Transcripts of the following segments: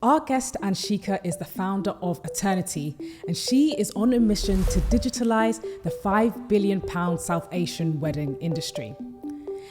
Our guest, Anshika, is the founder of Eternity, and she is on a mission to digitalise the £5 billion South Asian wedding industry.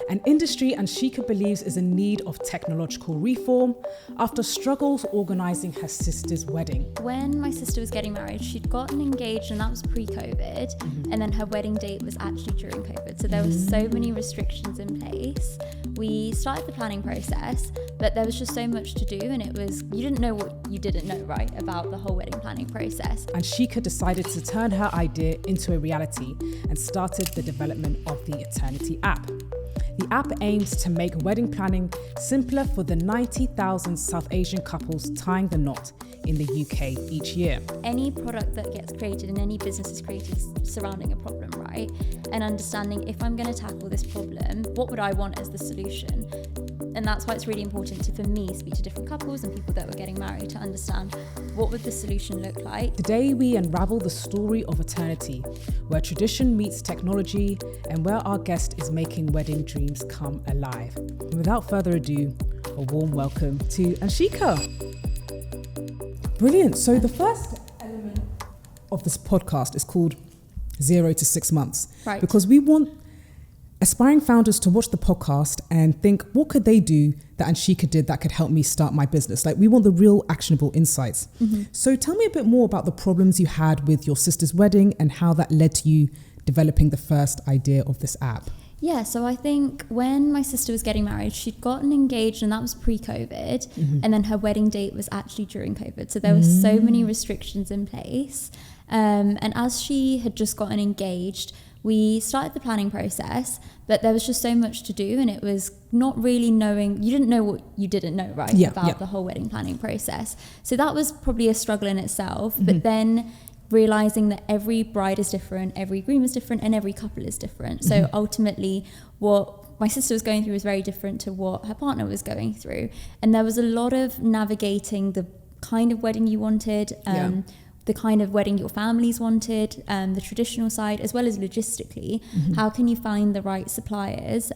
An industry Anshika believes is in need of technological reform after struggles organising her sister's wedding. When my sister was getting married, she'd gotten engaged and that was pre-COVID, and then her wedding date was actually during COVID. So there were so many restrictions in place. We started the planning process, but there was just so much to do, and it was, you didn't know what you didn't know, right, about the whole wedding planning process. Anshika decided to turn her idea into a reality and started the development of the Eternity app. The app aims to make wedding planning simpler for the 90,000 South Asian couples tying the knot in the UK each year. Any product that gets created and any business is created surrounding a problem, right? And understanding, if I'm going to tackle this problem, what would I want as the solution? And that's why it's really important for me, speak to different couples and people that were getting married to understand what would the solution look like. Today we unravel the story of Eternity, where tradition meets technology and where our guest is making wedding dreams come alive. And without further ado, a warm welcome to Anshika. Brilliant. So the first element of this podcast is called 0 to 6 months. Right. Because we want aspiring founders to watch the podcast and think, what could they do that Anshika did that could help me start my business? Like, we want the real actionable insights. So tell me a bit more about the problems you had with your sister's wedding and how that led to you developing the first idea of this app. Yeah, so I think when my sister was getting married, she'd gotten engaged and that was pre-COVID, and then her wedding date was actually during COVID. So there were so many restrictions in place. And as she had just gotten engaged, we started the planning process, but there was just so much to do, and it was not really knowing, you didn't know what you didn't know, right, about the whole wedding planning process. So that was probably a struggle in itself, but then realizing that every bride is different, every groom is different, and every couple is different. So ultimately, what my sister was going through was very different to what her partner was going through. And there was a lot of navigating the kind of wedding you wanted, the kind of wedding your families wanted, the traditional side, as well as logistically. How can you find the right suppliers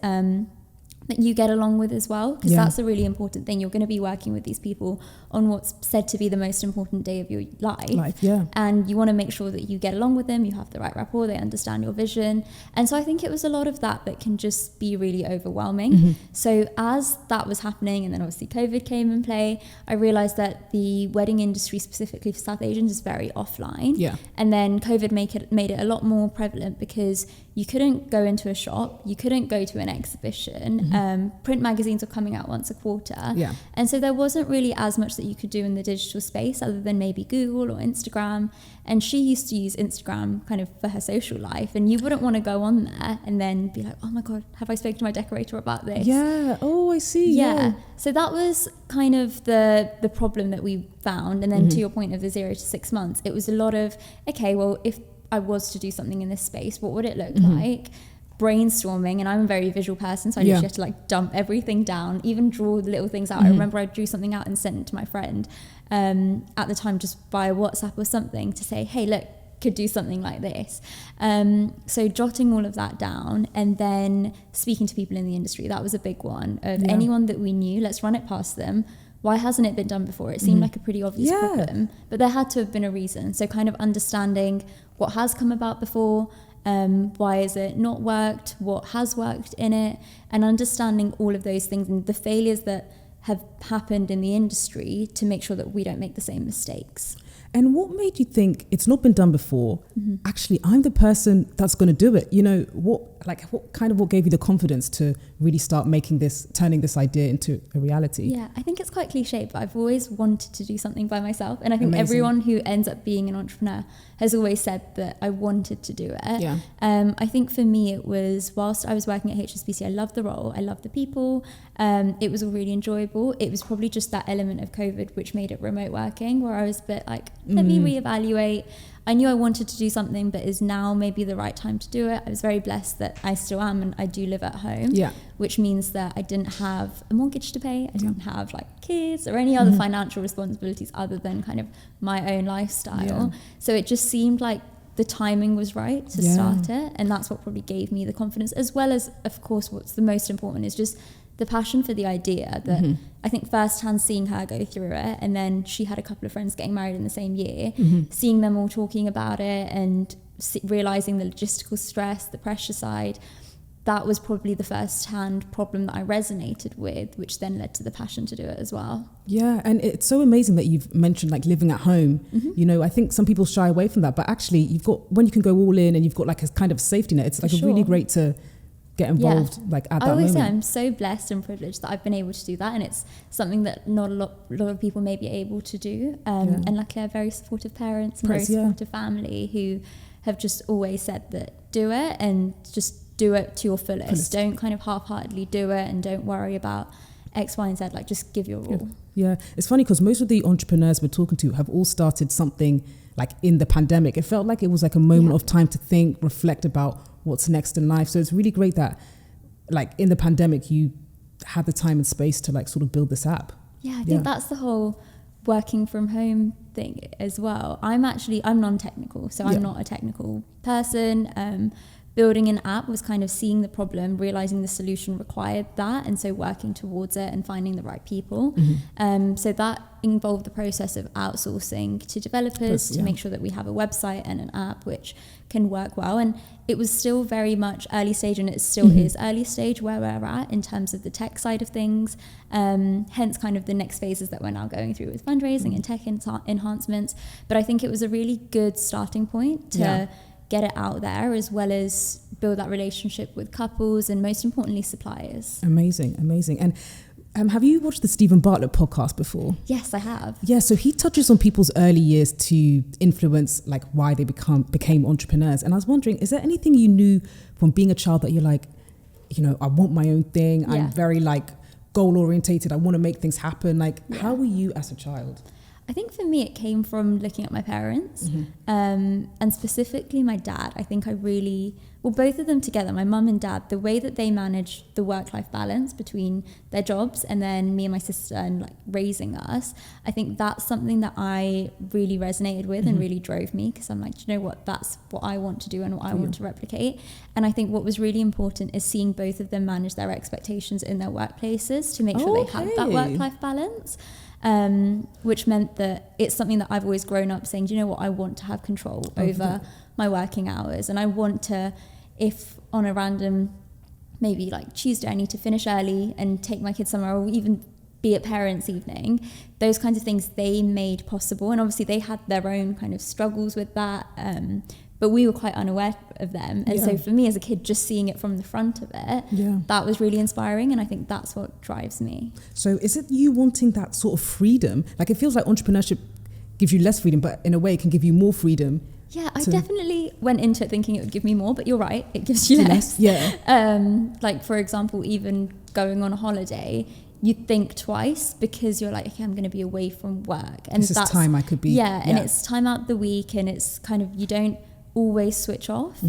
that you get along with as well? Because that's a really important thing. You're going to be working with these people on what's said to be the most important day of your life. And you want to make sure that you get along with them, you have the right rapport, they understand your vision. And so I think it was a lot of that can just be really overwhelming. So as that was happening, and then obviously COVID came in play, I realized that the wedding industry, specifically for South Asians, is very offline. And then COVID made it a lot more prevalent because you couldn't go into a shop, you couldn't go to an exhibition, print magazines were coming out once a quarter. And so there wasn't really as much that you could do in the digital space other than maybe Google or Instagram. And she used to use Instagram kind of for her social life, and you wouldn't want to go on there and then be like, oh my God, have I spoken to my decorator about this? I see. So that was kind of the problem that we found. And then to your point of the 0 to 6 months, it was a lot of, okay, well, if I was to do something in this space, what would it look like? Brainstorming, and I'm a very visual person, so I just had to like dump everything down, even draw the little things out. I remember I drew something out and sent it to my friend at the time, just via WhatsApp or something, to say, hey, look, could do something like this. So jotting all of that down, and then speaking to people in the industry. That was a big one. Of anyone that we knew, let's run it past them. Why hasn't it been done before? It seemed like a pretty obvious problem, but there had to have been a reason. So kind of understanding what has come about before, why is it not worked, what has worked in it, and understanding all of those things and the failures that have happened in the industry to make sure that we don't make the same mistakes. And what made you think it's not been done before? Actually, I'm the person that's going to do it. You know, what gave you the confidence to really start turning this idea into a reality? Yeah, I think it's quite cliche, but I've always wanted to do something by myself. And I think everyone who ends up being an entrepreneur has always said that I wanted to do it. I think for me, it was whilst I was working at HSBC, I loved the role, I loved the people. It was all really enjoyable. It was probably just that element of COVID which made it remote working, where I was a bit like, let me reevaluate. I knew I wanted to do something, but is now maybe the right time to do it? I was very blessed that I still am, and I do live at home, which means that I didn't have a mortgage to pay. I didn't have like kids or any other financial responsibilities other than kind of my own lifestyle. So it just seemed like the timing was right to start it. And that's what probably gave me the confidence, as well as, of course, what's the most important is just the passion for the idea that I think firsthand seeing her go through it, and then she had a couple of friends getting married in the same year, seeing them all talking about it and realising the logistical stress, the pressure side, that was probably the first-hand problem that I resonated with, which then led to the passion to do it as well. Yeah, and it's so amazing that you've mentioned like living at home. You know, I think some people shy away from that, but actually you've got, when you can go all in and you've got like a kind of safety net, it's like really great to get involved like at that moment. I always say I'm so blessed and privileged that I've been able to do that, and it's something that not a lot of people may be able to do. And luckily I have very supportive parents and very supportive family who have just always said that do it, and just do it to your fullest. Don't kind of half-heartedly do it, and don't worry about X, Y, and Z. Like, just give your all. Yeah, it's funny because most of the entrepreneurs we're talking to have all started something like in the pandemic. It felt like it was like a moment of time to think, reflect about what's next in life. So it's really great that like in the pandemic you had the time and space to like sort of build this app. Yeah, I think that's the whole working from home thing as well. I'm non-technical, so I'm not a technical person. Building an app was kind of seeing the problem, realizing the solution required that, and so working towards it and finding the right people. So that involved the process of outsourcing to developers to make sure that we have a website and an app which can work well. And it was still very much early stage, and it still is early stage where we're at in terms of the tech side of things. Hence kind of the next phases that we're now going through with fundraising and tech enhancements. But I think it was a really good starting point to get it out there, as well as build that relationship with couples and most importantly suppliers. Amazing. And have you watched the Stephen Bartlett podcast before? Yes, I have. Yeah, so he touches on people's early years to influence like why they became entrepreneurs. And I was wondering, is there anything you knew from being a child that you're like, you know, I want my own thing. I'm very like goal orientated. I want to make things happen. Like, how were you as a child? I think for me it came from looking at my parents, and specifically my dad. I think both of them together, my mum and dad, the way that they manage the work-life balance between their jobs and then me and my sister and like raising us, I think that's something that I really resonated with and really drove me, because I'm like, do you know what, that's what I want to do and what I want to replicate. And I think what was really important is seeing both of them manage their expectations in their workplaces to make sure they have that work-life balance. Which meant that it's something that I've always grown up saying, do you know what, I want to have control over my working hours, and I want to, if on a random, maybe like Tuesday, I need to finish early and take my kids somewhere, or even be at parents' evening, those kinds of things they made possible. And obviously they had their own kind of struggles with that, but we were quite unaware of them. And so for me as a kid, just seeing it from the front of it, that was really inspiring. And I think that's what drives me. So is it you wanting that sort of freedom? Like, it feels like entrepreneurship gives you less freedom, but in a way it can give you more freedom. Yeah, I definitely went into it thinking it would give me more, but you're right, it gives you less. Like, for example, even going on a holiday, you think twice because you're like, okay, I'm going to be away from work. And that's time I could be. And it's time out the week, and it's kind of, you don't always switch off.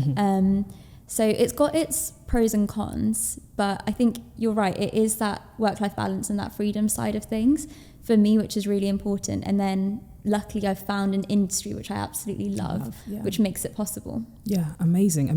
So it's got its pros and cons, but I think you're right, it is that work-life balance and that freedom side of things for me, which is really important. And then luckily I've found an industry which I absolutely love, which makes it possible. Yeah, amazing.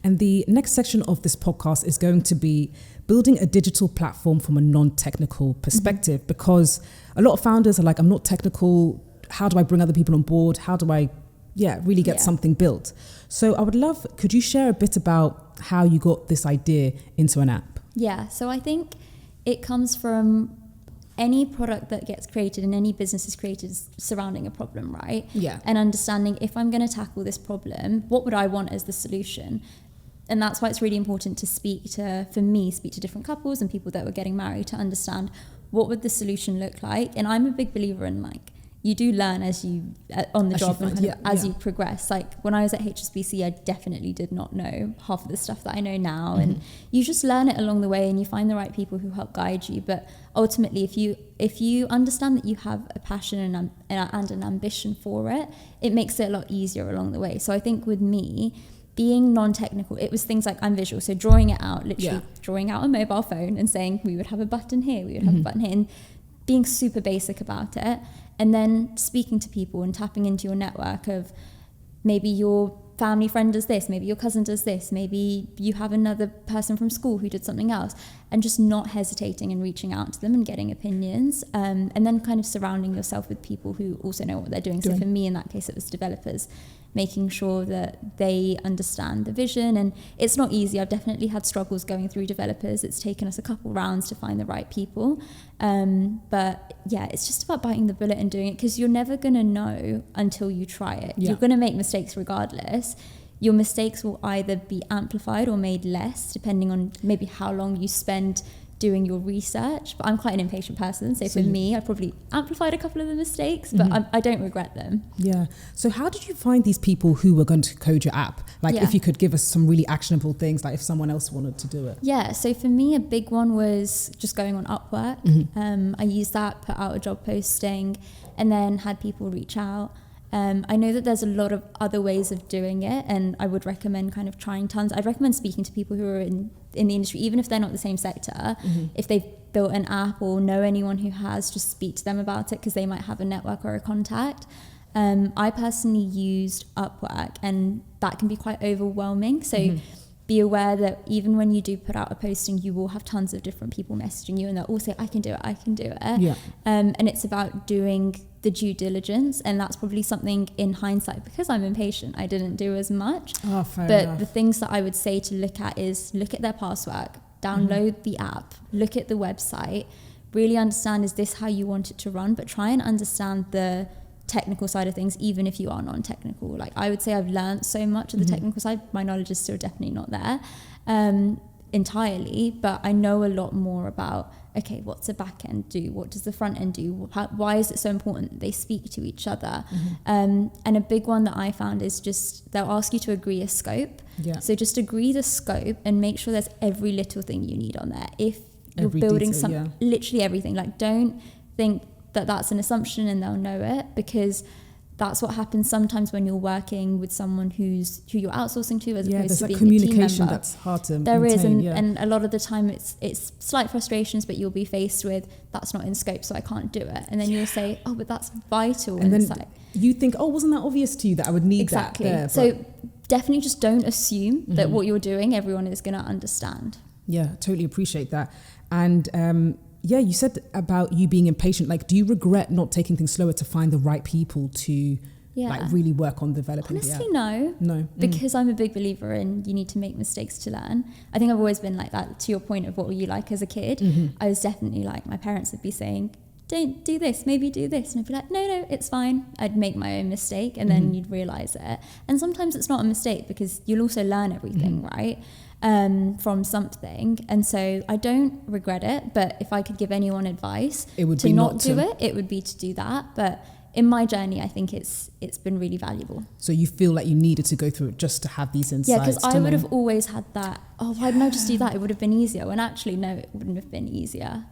And the next section of this podcast is going to be building a digital platform from a non-technical perspective, because a lot of founders are like, I'm not technical, how do I bring other people on board? How do I really get something built? So I would love, could you share a bit about how you got this idea into an app? Yeah, so I think it comes from any product that gets created and any business is created surrounding a problem, right? Yeah. And understanding, if I'm going to tackle this problem, what would I want as the solution? And that's why it's really important to speak to different couples and people that were getting married to understand what would the solution look like. And I'm a big believer in like, you do learn as you on the job and as you progress. Like when I was at HSBC, I definitely did not know half of the stuff that I know now, and you just learn it along the way, and you find the right people who help guide you. But ultimately, if you understand that you have a passion and an ambition for it, it makes it a lot easier along the way. So I think with me, being non-technical, it was things like, I'm visual, so drawing it out, literally drawing out a mobile phone and saying we would have a button here, we would have a button here, and being super basic about it. And then speaking to people and tapping into your network of maybe your family friend does this, maybe your cousin does this, maybe you have another person from school who did something else, and just not hesitating and reaching out to them and getting opinions, and then kind of surrounding yourself with people who also know what they're doing. So for me, in that case, it was developers, making sure that they understand the vision. And it's not easy. I've definitely had struggles going through developers. It's taken us a couple rounds to find the right people. But yeah, it's just about biting the bullet and doing it, because you're never going to know until you try it. You're going to make mistakes regardless. Your mistakes will either be amplified or made less, depending on maybe how long you spend doing your research. But I'm quite an impatient person, so for me, I probably amplified a couple of the mistakes, but I don't regret them. Yeah. So how did you find these people who were going to code your app? Like, if you could give us some really actionable things, like if someone else wanted to do it. Yeah, so for me, a big one was just going on Upwork. I used that, put out a job posting, and then had people reach out. I know that there's a lot of other ways of doing it, and I would recommend kind of trying tons. I'd recommend speaking to people who are in the industry, even if they're not the same sector. If they've built an app or know anyone who has, just speak to them about it, because they might have a network or a contact. I personally used Upwork, and that can be quite overwhelming. So be aware that even when you do put out a posting, you will have tons of different people messaging you, and they'll all say, I can do it. And it's about doing the due diligence, and that's probably something in hindsight, because I'm impatient, I didn't do as much. But enough. The things that I would say to look at is look at their past work, download the app, look at the website, really understand, is this how you want it to run? But try and understand the technical side of things, even if you are non-technical. Like, I would say I've learned so much of the technical side. My knowledge is still definitely not there entirely, but I know a lot more about, okay, what's the back end do? What does the front end do? Why is it so important that they speak to each other? And a big one that I found is just, they'll ask you to agree a scope. So just agree the scope and make sure there's every little thing you need on there. If you're building literally everything, like, don't think that that's an assumption and they'll know it, because that's what happens sometimes when you're working with someone who you're outsourcing to, as opposed to being communication a team member. That's hard to there maintain, is, and a lot of the time it's slight frustrations, but you'll be faced with, that's not in scope, so I can't do it. And then you'll say, oh, but that's vital. And then it's like, you think, oh, wasn't that obvious to you that I would need that there? So definitely just don't assume that what you're doing, everyone is going to understand. Yeah, totally appreciate that. And you said about you being impatient. Like, do you regret not taking things slower to find the right people to like really work on developing the app? Honestly, no. Because I'm a big believer in, you need to make mistakes to learn. I think I've always been like that. To your point of what were you like as a kid, I was definitely like, my parents would be saying, don't do this, maybe do this. And I'd be like, no, it's fine. I'd make my own mistake, and then you'd realize it. And sometimes it's not a mistake, because you'll also learn everything, right? From something. And so I don't regret it, but if I could give anyone advice it would to be not do it, it would be to do that. But in my journey, I think it's been really valuable. So you feel like you needed to go through it just to have these insights? Yeah, because I would have always had that, why didn't I just do that? It would have been easier. When actually, no, it wouldn't have been easier.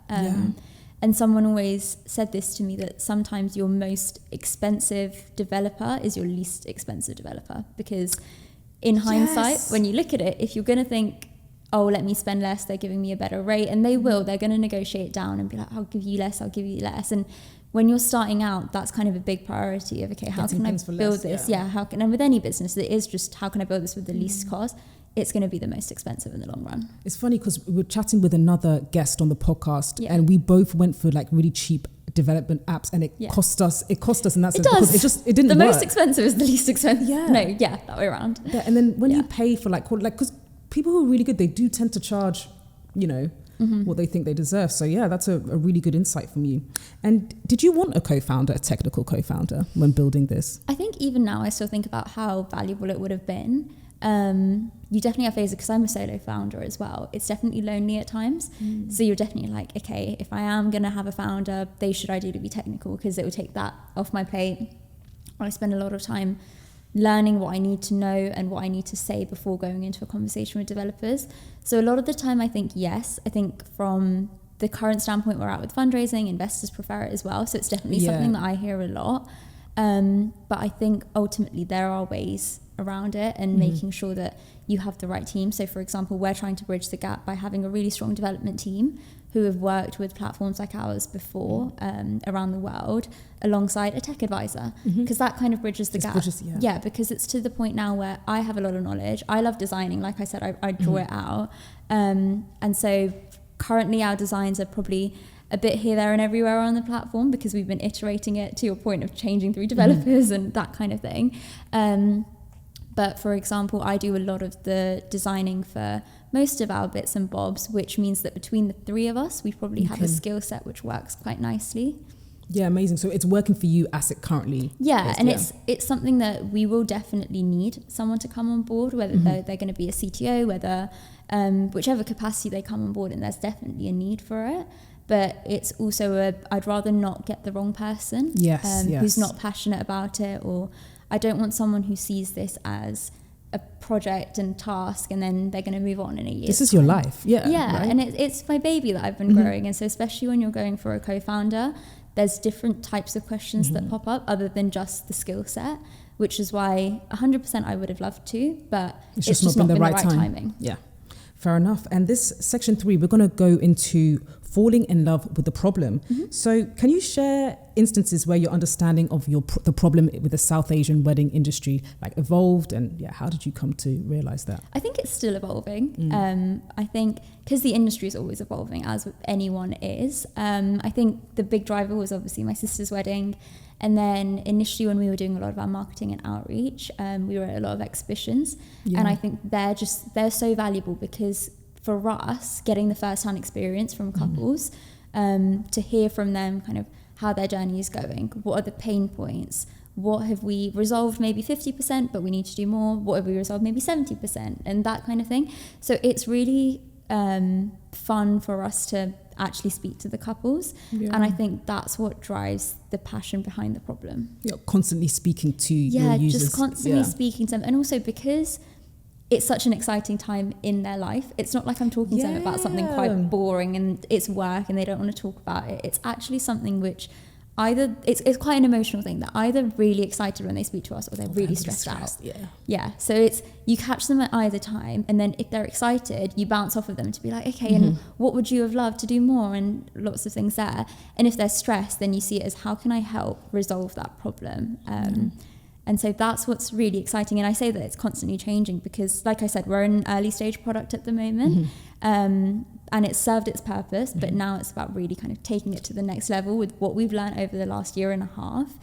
And someone always said this to me, that sometimes your most expensive developer is your least expensive developer, because in hindsight, when you look at it, if you're going to think, oh, let me spend less, they're giving me a better rate, and they will, they're going to negotiate down and be like, I'll give you less. And when you're starting out, that's kind of a big priority of, okay, how can I build this? How can, and with any business, it is just, how can I build this with the least cost? It's going to be the most expensive in the long run. It's funny, because we were chatting with another guest on the podcast, and we both went for like really cheap development apps, and it cost us in that sense, because it didn't work. The most expensive is the least expensive. That way around. And then when you pay for like, because people who are really good, they do tend to charge, what they think they deserve. So that's a really good insight from you. And did you want a technical co-founder when building this? I think even now I still think about how valuable it would have been. You definitely have phases, because I'm a solo founder as well. It's definitely lonely at times. So you're definitely like, okay, if I am going to have a founder, they should ideally be technical, because it will take that off my plate. I spend a lot of time learning what I need to know and what I need to say before going into a conversation with developers. So a lot of the time I think yes. I think from the current standpoint we're at with fundraising, investors prefer it as well. So it's definitely something that I hear a lot. But I think ultimately there are ways around it, and making sure that you have the right team. So for example, we're trying to bridge the gap by having a really strong development team who have worked with platforms like ours before around the world alongside a tech advisor, because that kind of bridges the gap. Yeah, because it's to the point now where I have a lot of knowledge. I love designing. Like I said, I draw it out. And so currently our designs are probably a bit here, there and everywhere on the platform because we've been iterating it to your point of changing through developers and that kind of thing. But for example, I do a lot of the designing for most of our bits and bobs, which means that between the three of us, we probably have a skill set which works quite nicely. Yeah, amazing. So it's working for you as it currently is. And yeah. it's something that we will definitely need someone to come on board, whether they're going to be a CTO, whether whichever capacity they come on board, and there's definitely a need for it. But it's also I'd rather not get the wrong person who's not passionate about it, or I don't want someone who sees this as a project and task and then they're going to move on in a year. This is your life. Yeah. Right? And it's my baby that I've been growing. And so especially when you're going for a co-founder, there's different types of questions that pop up other than just the skill set, which is why 100% I would have loved to, but it's just not been the right timing. Yeah, fair enough. And this section 3, we're going to go into falling in love with the problem. So can you share instances where your understanding of the problem with the South Asian wedding industry evolved, and how did you come to realize that? I think it's still evolving. I think because the industry is always evolving, as anyone is. I think the big driver was obviously my sister's wedding, and then initially when we were doing a lot of our marketing and outreach, we were at a lot of exhibitions, and I think they're so valuable because for us, getting the first-hand experience from couples, to hear from them kind of how their journey is going, what are the pain points, what have we resolved maybe 50%, but we need to do more, what have we resolved maybe 70%, and that kind of thing. So it's really fun for us to actually speak to the couples, and I think that's what drives the passion behind the problem. You're constantly speaking to your users. Just constantly speaking to them, and also because it's such an exciting time in their life. It's not like I'm talking to them about something quite boring and it's work and they don't want to talk about it. It's actually something which either it's quite an emotional thing. They're either really excited when they speak to us or they're really stressed out. So it's, you catch them at either time, and then if they're excited, you bounce off of them to be like, okay, and what would you have loved to do more, and lots of things there. And if they're stressed, then you see it as how can I help resolve that problem. And so that's what's really exciting. And I say that it's constantly changing because, like I said, we're in an early stage product at the moment, and it's served its purpose, but now it's about really kind of taking it to the next level with what we've learned over the last year and a half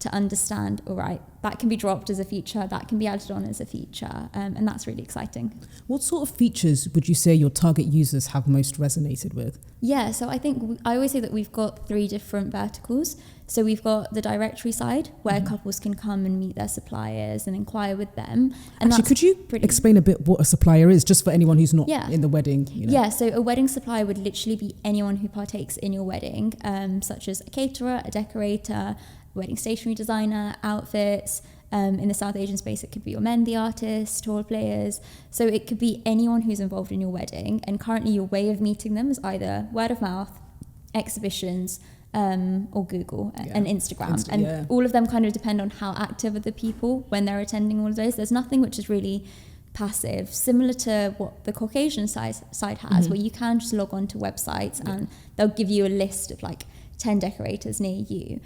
to understand, all right, that can be dropped as a feature, that can be added on as a feature, and that's really exciting. What sort of features would you say your target users have most resonated with? Yeah, so I think I always say that we've got 3 different verticals. So we've got the directory side where couples can come and meet their suppliers and inquire with them. And actually, could you explain a bit what a supplier is, just for anyone who's not in the wedding? Yeah, so a wedding supplier would literally be anyone who partakes in your wedding, such as a caterer, a decorator, wedding stationery designer, outfits. In the South Asian space, it could be your mehndi artists, tour players. So it could be anyone who's involved in your wedding. And currently your way of meeting them is either word of mouth, exhibitions, or Google and Instagram. And all of them kind of depend on how active are the people when they're attending all of those. There's nothing which is really passive, similar to what the Caucasian side has, where you can just log on to websites and they'll give you a list of 10 decorators near you.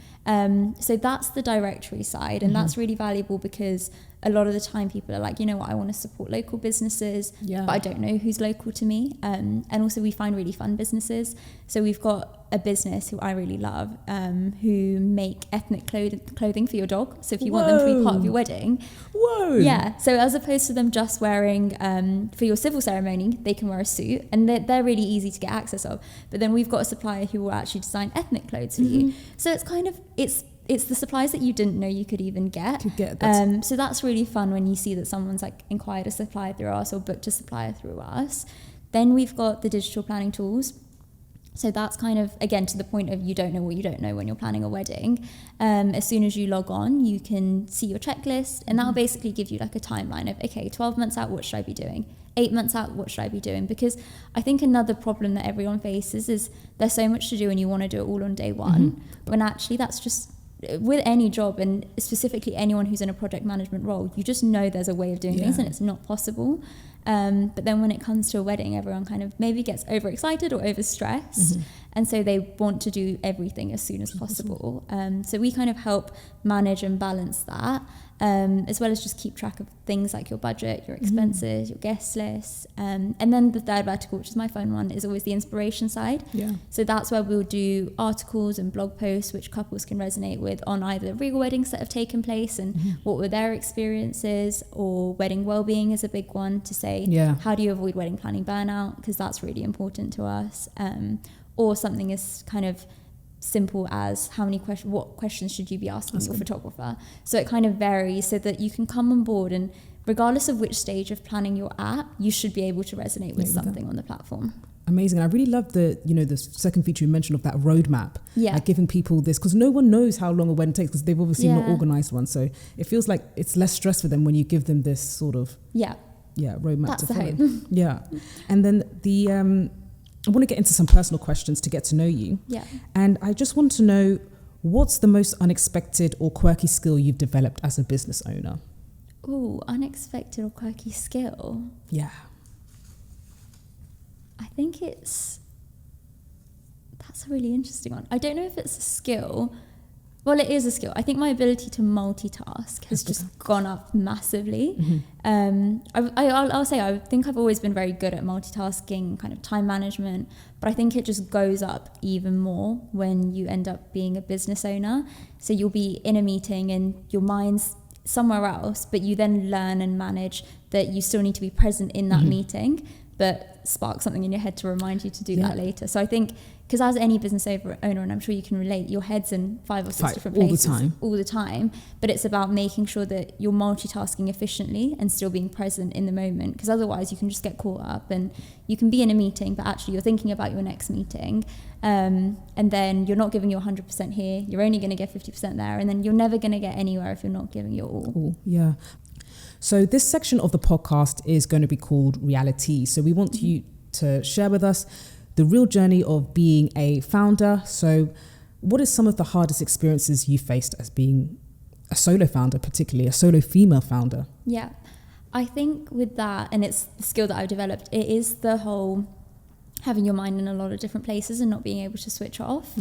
So that's the directory side, and that's really valuable because a lot of the time people are like, you know what, I want to support local businesses, but I don't know who's local to me. And also we find really fun businesses. So we've got a business who I really love, who make ethnic clothing for your dog. So if you want them to be part of your wedding. So as opposed to them just wearing, for your civil ceremony, they can wear a suit, and they're really easy to get access of. But then we've got a supplier who will actually design ethnic clothes for you. So it's kind of, it's the supplies that you didn't know you could even get. So that's really fun when you see that someone's inquired a supplier through us or booked a supplier through us. Then we've got the digital planning tools. So that's kind of, again, to the point of you don't know what you don't know when you're planning a wedding. As soon as you log on, you can see your checklist, and that'll basically give you a timeline of, okay, 12 months out, what should I be doing? 8 months out, what should I be doing? Because I think another problem that everyone faces is there's so much to do and you want to do it all on day one, when actually that's just with any job, and specifically anyone who's in a project management role, you just know there's a way of doing things and it's not possible. But then when it comes to a wedding, everyone kind of maybe gets overexcited or overstressed. And so they want to do everything as soon as possible. So we kind of help manage and balance that, as well as just keep track of things like your budget, your expenses, your guest list. And then the third vertical, which is my fun one, is always the inspiration side. So that's where we'll do articles and blog posts which couples can resonate with on either real weddings that have taken place and what were their experiences, or wedding wellbeing is a big one to say, how do you avoid wedding planning burnout, because that's really important to us. Or something as kind of simple as what questions should you be asking your photographer. So it kind of varies so that you can come on board, and regardless of which stage of planning you're at, you should be able to resonate with something on the platform. Amazing. I really love the second feature you mentioned of that roadmap. Like giving people this, because no one knows how long a wedding takes, because they've obviously not organised one. So it feels like it's less stress for them when you give them this sort of roadmap That's to follow. the hope. And then I want to get into some personal questions to get to know you. And I just want to know, what's the most unexpected or quirky skill you've developed as a business owner? Oh, unexpected or quirky skill? I think that's a really interesting one. I don't know if it's a skill. Well, it is a skill. I think my ability to multitask has just gone up massively. I'll say I think I've always been very good at multitasking, kind of time management, but I think it just goes up even more when you end up being a business owner. So you'll be in a meeting and your mind's somewhere else, but you then learn and manage that you still need to be present in that meeting, but spark something in your head to remind you to do that later. So I think, because as any business owner, and I'm sure you can relate, your head's in 5 or 6 different places all the time, but it's about making sure that you're multitasking efficiently and still being present in the moment, because otherwise you can just get caught up and you can be in a meeting, but actually you're thinking about your next meeting, and then you're not giving your 100% here, you're only going to get 50% there, and then you're never going to get anywhere if you're not giving your all. So this section of the podcast is going to be called Reality. So we want you to share with us the real journey of being a founder. So what are some of the hardest experiences you faced as being a solo founder, particularly a solo female founder? I think with that, and it's the skill that I've developed, it is the whole having your mind in a lot of different places and not being able to switch off.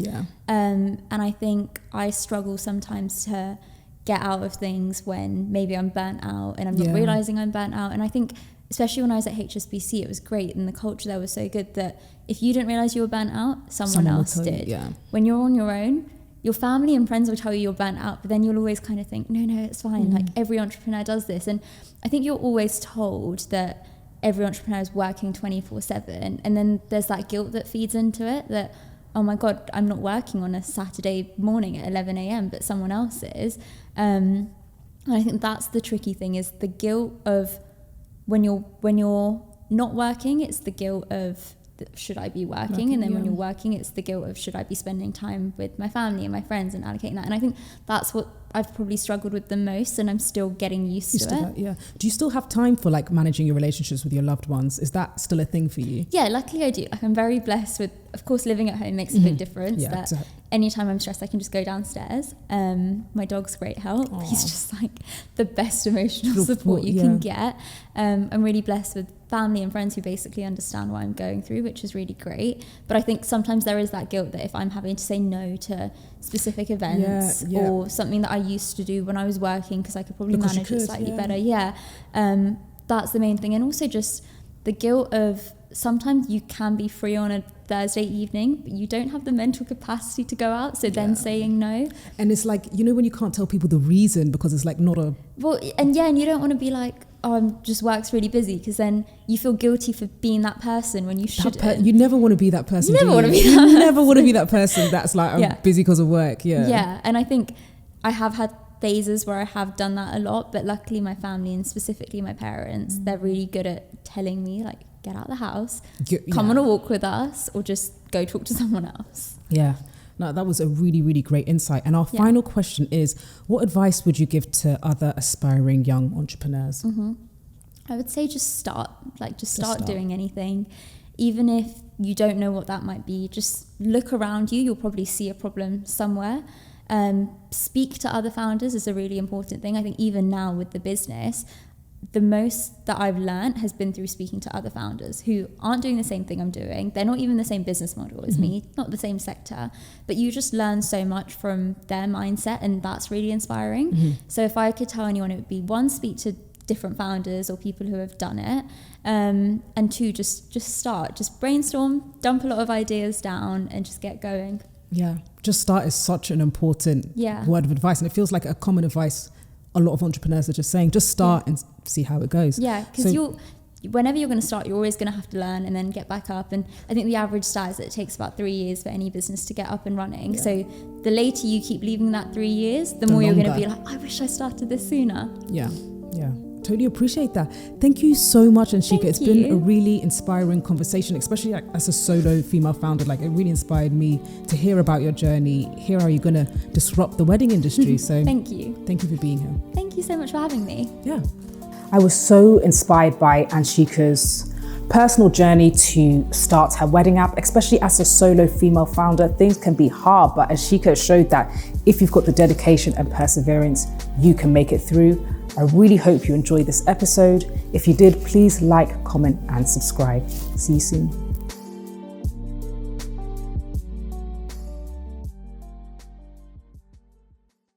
And I think I struggle sometimes to get out of things when maybe I'm burnt out and I'm not realising I'm burnt out. And I think especially when I was at HSBC, it was great, and the culture there was so good that if you didn't realise you were burnt out, someone else did. When you're on your own, your family and friends will tell you you're burnt out, but then you'll always kind of think, no, it's fine. Like every entrepreneur does this. And I think you're always told that every entrepreneur is working 24/7. And then there's that guilt that feeds into it, that, oh my God, I'm not working on a Saturday morning at 11 a.m, but someone else is. And I think that's the tricky thing, is the guilt of when you're not working, it's the guilt of should I be working? And then when you're working, it's the guilt of should I be spending time with my family and my friends and allocating that. And I think that's what I've probably struggled with the most, and I'm still getting used to it. That, Do you still have time for like managing your relationships with your loved ones? Is that still a thing for you? Yeah, luckily I do. Like, I'm very blessed with, of course, living at home makes a big difference. Anytime I'm stressed, I can just go downstairs. My dog's great help. He's just like the best emotional support you can get. I'm really blessed with family and friends who basically understand what I'm going through, which is really great. But I think sometimes there is that guilt that if I'm having to say no to specific events or something that I used to do when I was working, because I could probably manage it slightly better. That's the main thing. And also just the guilt of sometimes you can be free on a Thursday evening, but you don't have the mental capacity to go out. So then saying no. And it's like, when you can't tell people the reason because it's like not a... Well, and you don't want to be like, just work's really busy, because then you feel guilty for being that person when you shouldn't. You never want to be that person. You never want to be that person. You never want to be that person that's like, I'm busy because of work. Yeah. And I think I have had phases where I have done that a lot, but luckily my family, and specifically my parents, they're really good at telling me, like, get out of the house, come on a walk with us, or just go talk to someone else. No, that was a really, really great insight. And our final question is, what advice would you give to other aspiring young entrepreneurs? I would say just start doing anything. Even if you don't know what that might be, just look around you. You'll probably see a problem somewhere. Speak to other founders is a really important thing. I think even now with the business, the most that I've learned has been through speaking to other founders who aren't doing the same thing I'm doing. They're not even the same business model as me, not the same sector, but you just learn so much from their mindset, and that's really inspiring. So if I could tell anyone, it would be 1, speak to different founders or people who have done it, and 2, just start, just brainstorm, dump a lot of ideas down and just get going. Yeah, just start is such an important word of advice, and it feels like a common advice a lot of entrepreneurs are just saying, just start and see how it goes. Yeah, because whenever you're going to start, you're always going to have to learn and then get back up. And I think the average stat is that it takes about 3 years for any business to get up and running. Yeah. So the later you keep leaving that 3 years, the more you're going to be like, I wish I started this sooner. Yeah. Totally appreciate that. Thank you so much, Anshika. It's been a really inspiring conversation, especially as a solo female founder. Like, it really inspired me to hear about your journey, hear how you're going to disrupt the wedding industry. So thank you. Thank you for being here. Thank you so much for having me. Yeah. I was so inspired by Anshika's personal journey to start her wedding app, especially as a solo female founder. Things can be hard, but Anshika showed that if you've got the dedication and perseverance, you can make it through. I really hope you enjoyed this episode. If you did, please like, comment, and subscribe. See you soon.